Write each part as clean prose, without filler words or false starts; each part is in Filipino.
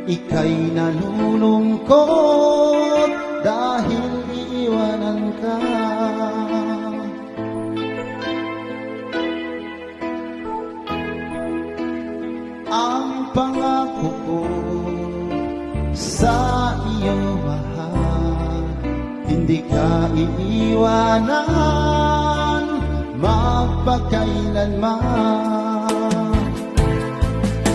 ika'y nalulungkot dahil iiwanan ka. Ang pangako ko sa iyo, mahal, hindi ka iiwanan magpakailanman.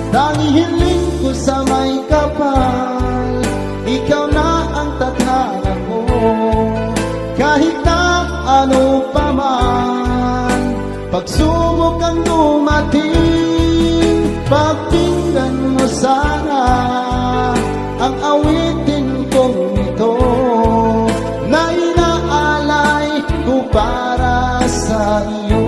Tanging hiling ko sa may kapal, ikaw na ang tadhana ko. Kahit na ano pa man, pagsubok ang dumating, pakinggan mo sana ang awitin kong ito na inaalay ko para sa iyo.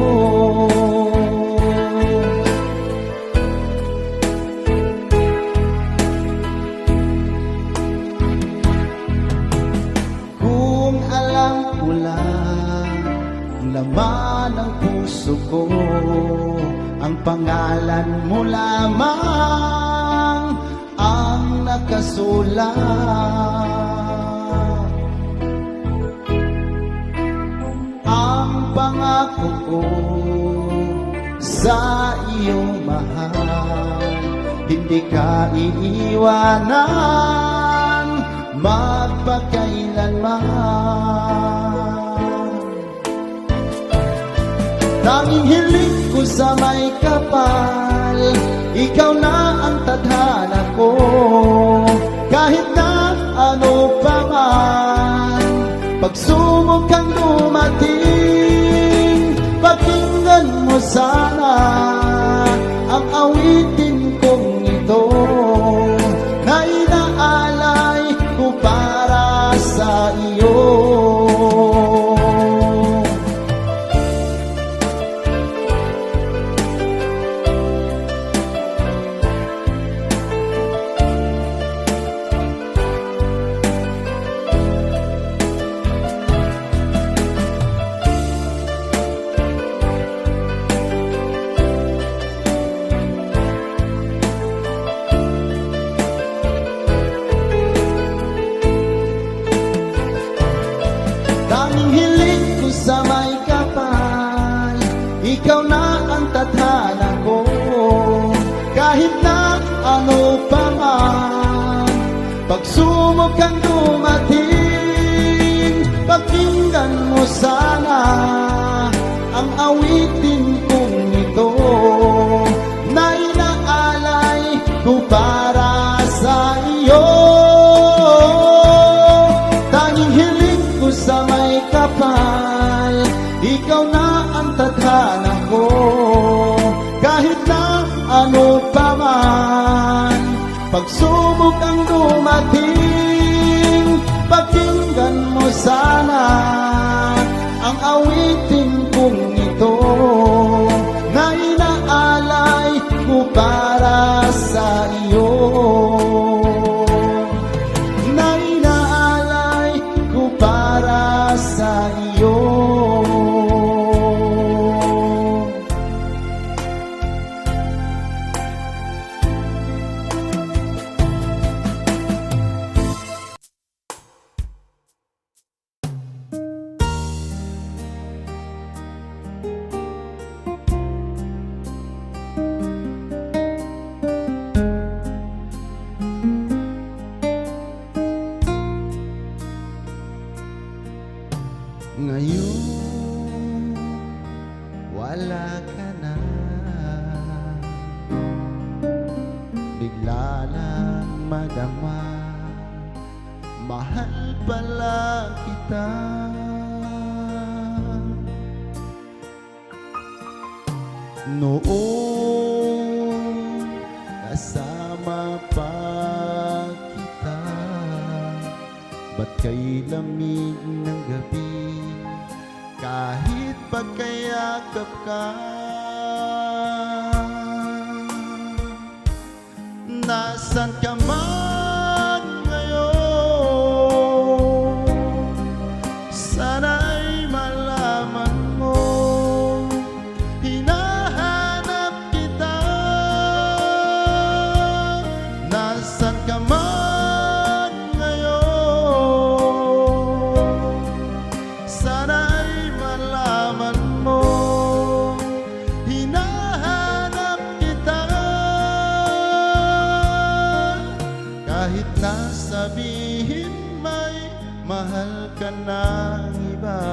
Kung alam ko lang ang laman ng puso ko, ang pangalan mo lamang ang nakasulat. Ang pangako ko sa iyo, mahal, hindi ka iiwanan magpakailanman. Tanging hiling ko sa may kapal, ikaw na ang tadhana ko. Kahit na ano pa man, pagsubok kang dumating, pakinggan mo sana ang awitin kong ito na inaalay ko para sa iyo. Tanging hiling ko sa may kapal, ikaw na ang tadhana ko. Kahit na ano pa man, pagsubok kang dumating, pakinggan mo sana ang awitin kong ito na inaalay ko para sa iyo. Tanging hiling ko sa may kapal, ikaw na ang tadhana ko. Kahit na ano pa man, pagsubok ang dumating, pakinggan mo sana ang awitin kong ito na inaalay ko para sa iyo. Na inaalay ko para sa iyo. Ngayon, wala ka na, bigla lang madama, mahal pala kita. Noong kasama pa kita, ba't kay lamig ng gabi, kahit pagkayakap ka, nasan ka man ngayon? Sana'y malaman mo, hinahanap kita. Nasan ka man ngayon, sana'y malaman mo, hinahanap kita. Kahit na sabihin may mahal ka ng iba,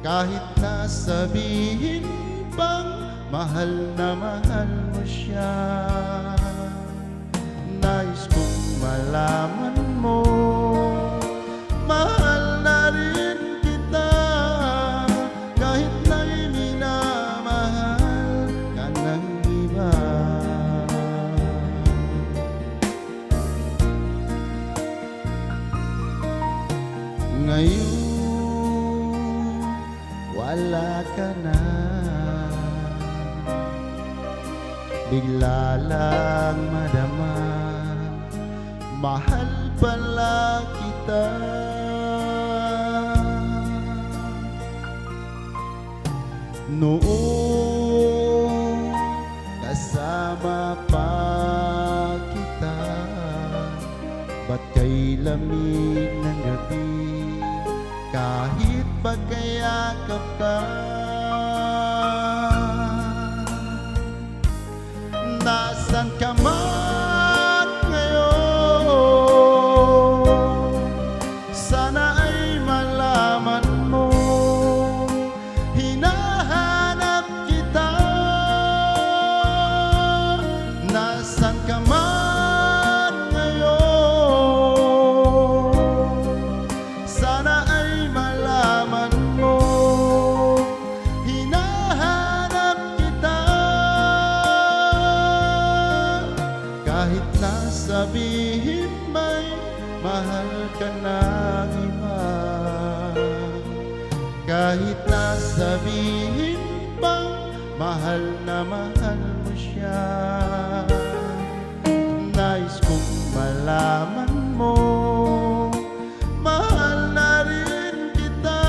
kahit na sabihin pang mahal mo siya, nais kong malaman mo, mahal na rin kita. Kahit na'y minamahal ka ng iba. Ngayon wala ka na, bigla lang madama, mahal pala kita. Noong kasama pa kita, ba't kay lamig ng gabi, kahit pagkayakap ka, nasan ka man ngayon, sana ay malaman mo, hinahanap kita. Nasan ka man ngayon, sana ay malaman mo, hinahanap kita. Kahit na sabihin may mahal ka ng iba, kahit na sabihin pang mahal mo siya, nais kong malaman mo, mahal na rin kita.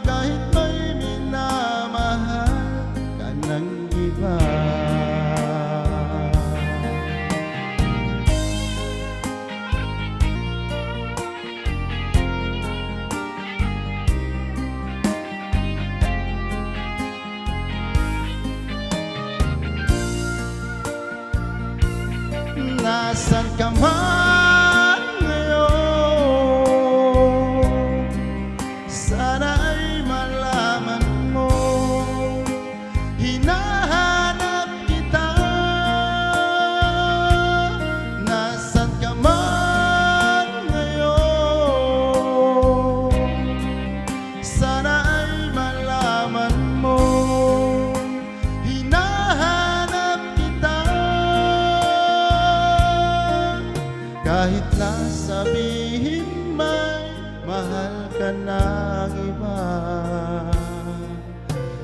Kahit may minamahal ka ng iba. Nasan ka man ngayon, sana ay malaman mo, hinahanap kita. Nasan ka man ngayon, sana ay malaman mo, hinahanap kita. Kahit na sabihin may mahal ka ng iba,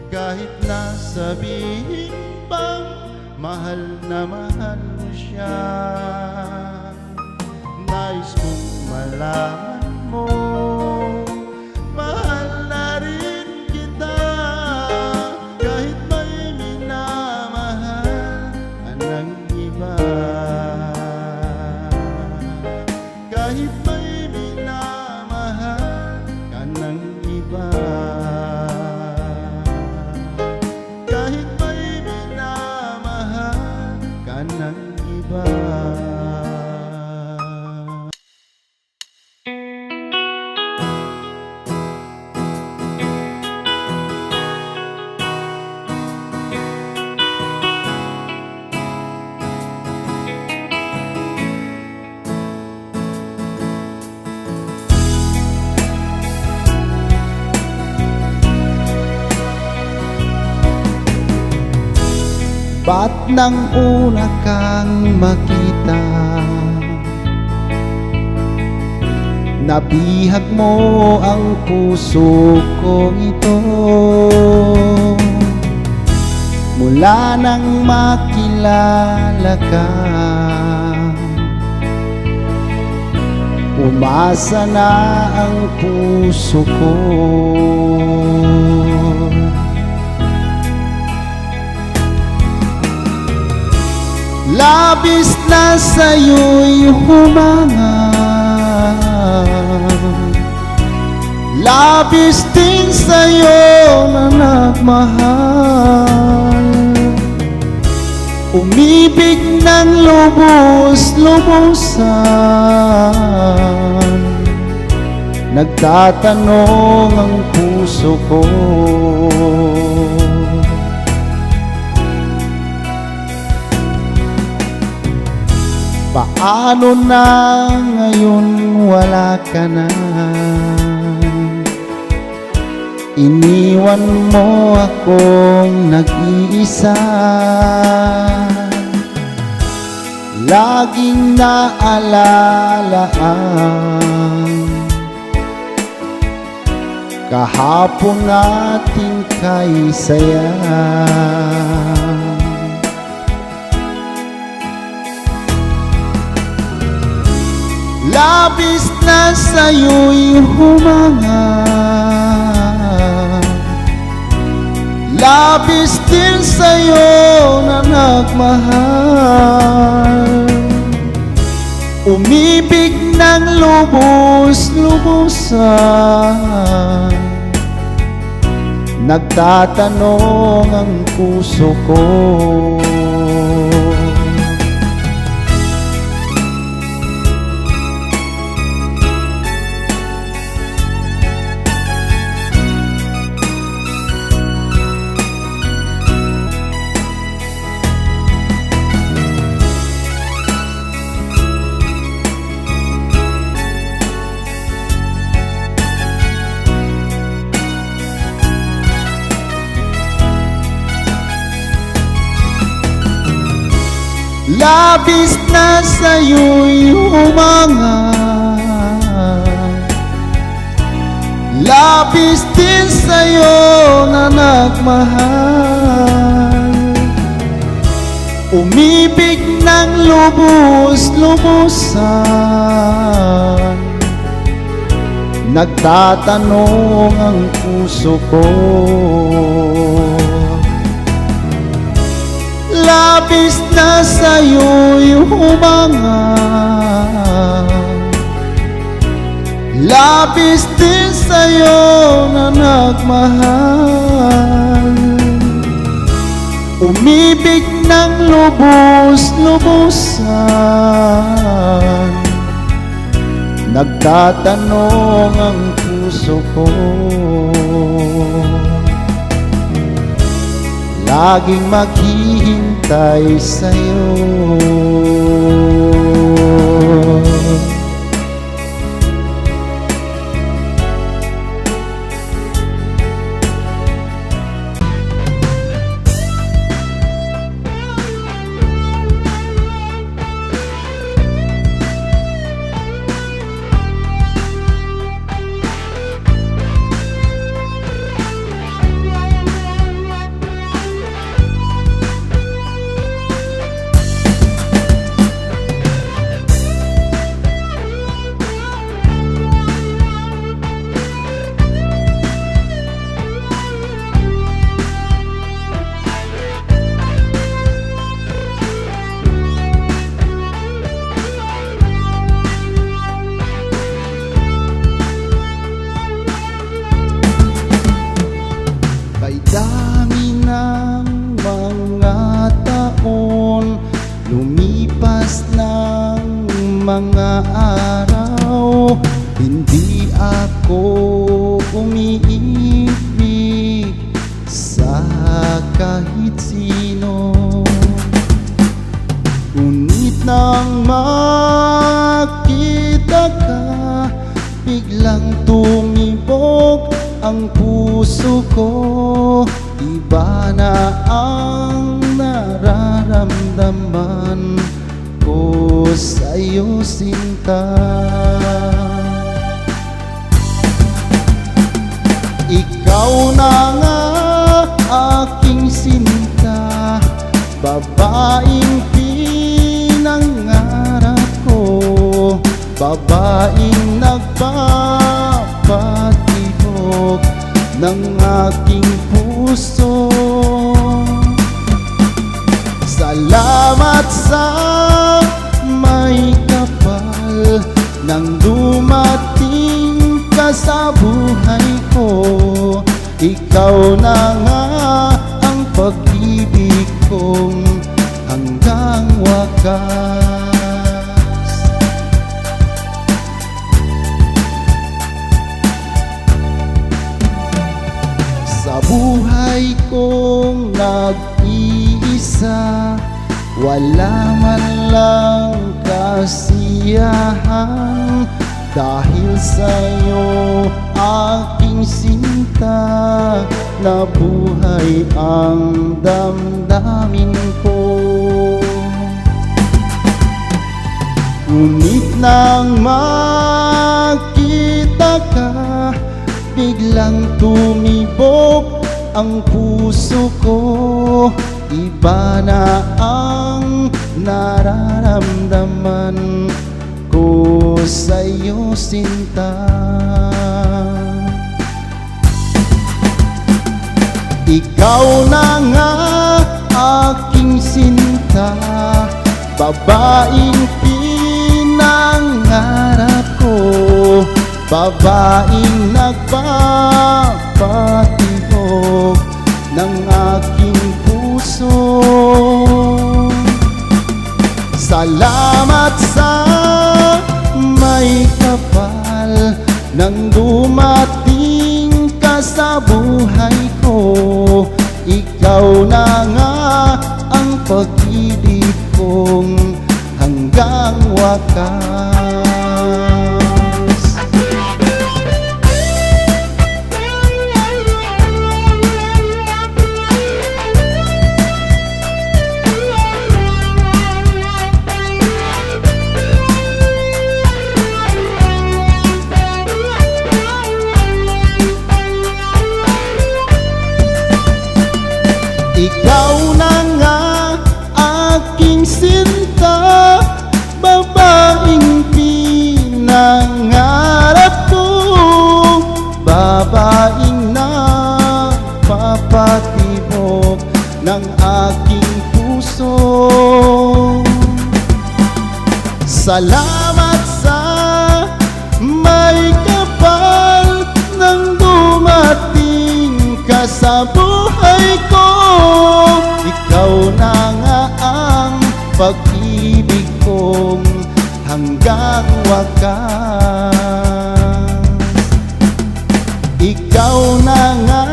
kahit na sabihin pang mahal mo siya, nais kong malaman mo, mahal na rin kita. Kahit may minamahal ka ng iba, kahit may minamahal ka ng iba, kahit may minamahal ka ng iba. Ba't nang una kang makita, nabihag mo ang puso kong ito? Mula nang makilala ka, umasa na ang puso ko. labis na sa'yo'y humanga, labis din sa'yo na nagmahal. Umibig ng lubos-lubosan, nagtatanong ang puso ko. Paano na ngayon wala ka na? Iniwan mo akong nag-iisa, laging naalala ang kahapon nating kay saya. Labis na sa'yo'y humanga, labis din sa'yo na nagmahal. Umibig ng lubos-lubosan, nagtatanong ang puso ko. Labis na sa'yo'y humanga, labis din sa'yo na nagmahal. Umibig ng lubos-lubosan, nagtatanong ang puso ko. Labis na sa'yo'y humanga, labis din sa'yo na nagmahal. Umibig ng lubos-lubosan, nagtatanong ang puso ko. Laging maghihintay sa'yo. Dami ng mga taon, lumipas ng mga araw, hindi ako umiibig sa kahit sino. Ngunit nang makita ka, biglang tumibok ang puso ko. Iba na ang nararamdaman ko sa'yo, sinta. Ikaw na nga aking sinta, babaeng pinangarap ko, babaeng nagpapatibok ng aking puso. Salamat sa buhay kong nag-iisa, wala man lang kasiyahan. Dahil sa'yo aking sinta, nabuhay ang damdamin ko. Ngunit nang makita ka, biglang tumibok ang puso ko. Iba na ang nararamdaman ko sa'yo, sinta. Ikaw na nga aking sinta, babaeng pinangarap ko, babaeng nagpapatibok ng aking puso. Salamat sa may kapal nang dumating ka sa buhay ko. Ikaw na nga ang pag-ibig kong hanggang wakas. Ikaw na nga aking sinta, babaeng pinangarap ko, babaeng nagpapatibok ng aking puso. Salamat sa may kapal nang dumating ka sa buhay ko. Ikaw na nga ang pag-ibig kong hanggang wakas. Ikaw na nga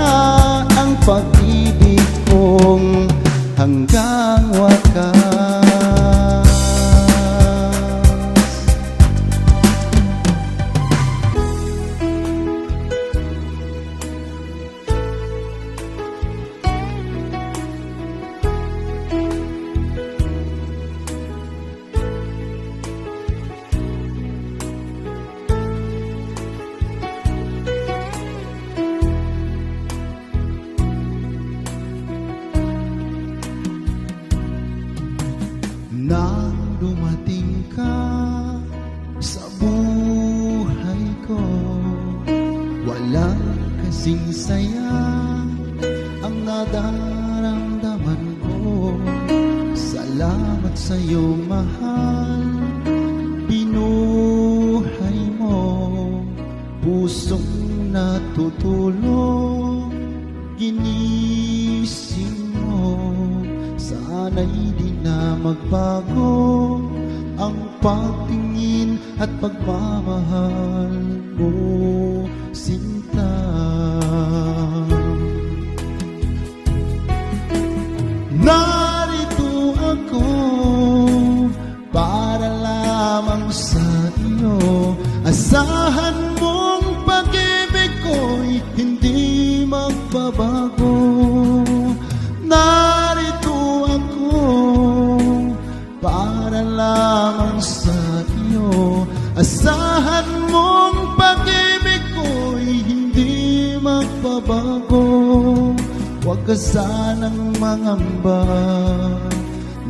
ang pag-ibig kong hanggang wakas. Nang dumating ka sa buhay ko, walang kasing saya ang nadaramdaman ko. Salamat sa'yo, mahal, binuhay mo pusong natutulog, ginising mo. Sana'y di na magbago ang pagtingin at pagmamahal mo, sinta. Narito ako para lamang sa iyo. Asahan mong pag-ibig ko'y hindi magbabago. Narito ako para lamang sa iyo. Asahan mong pag-ibig ko'y hindi magbabago. Huwag ka sanang mangamba,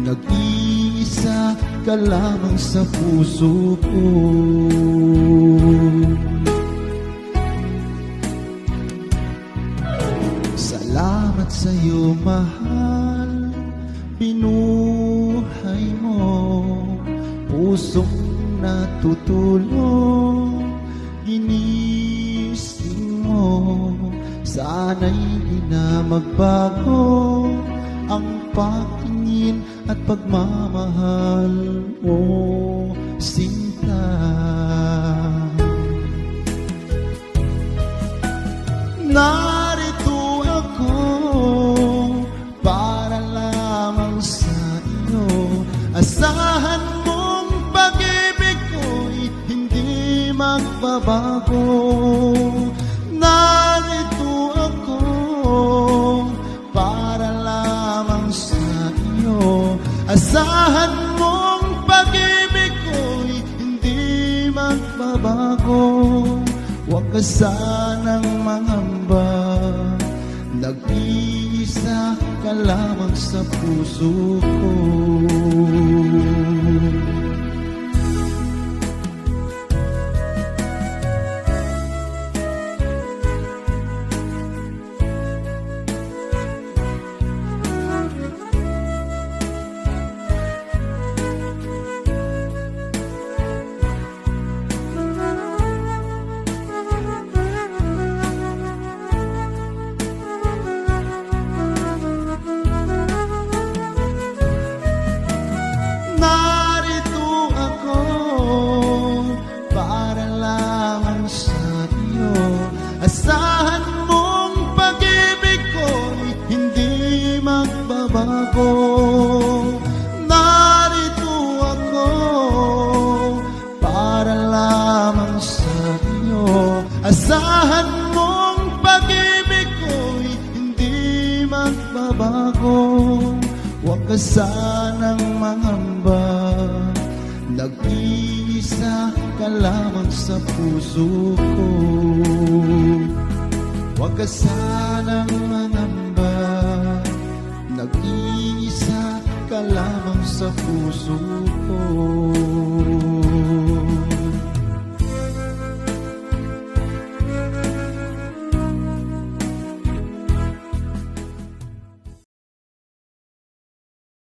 nag-iisa ka lamang sa puso ko. Salamat sa'yo, mahal, binuhay mo pusong natutulog, ginising mo. Sana'y di na magbago ang pagtingin at pagmamahal mo, sinta. Narito ako Asahan mong pag-ibig ko'y hindi magbabago. Narito ako para lamang sa iyo. Asahan mong pag-ibig ko'y hindi magbabago. Huwag ka sanang mangamba, nag-iisa ka lamang sa puso ko. Narito ako para lamang sa iyo. Asahan mong pag-ibig ko'y hindi magbabago. Narito ako para lamang sa iyo. Asahan mong pag-ibig ko'y hindi magbabago. Huwag ka sanang mangamba, nag-iisa ka lamang sa puso ko. Huwag ka sanang mangamba, nag-iisa ka lamang sa puso ko.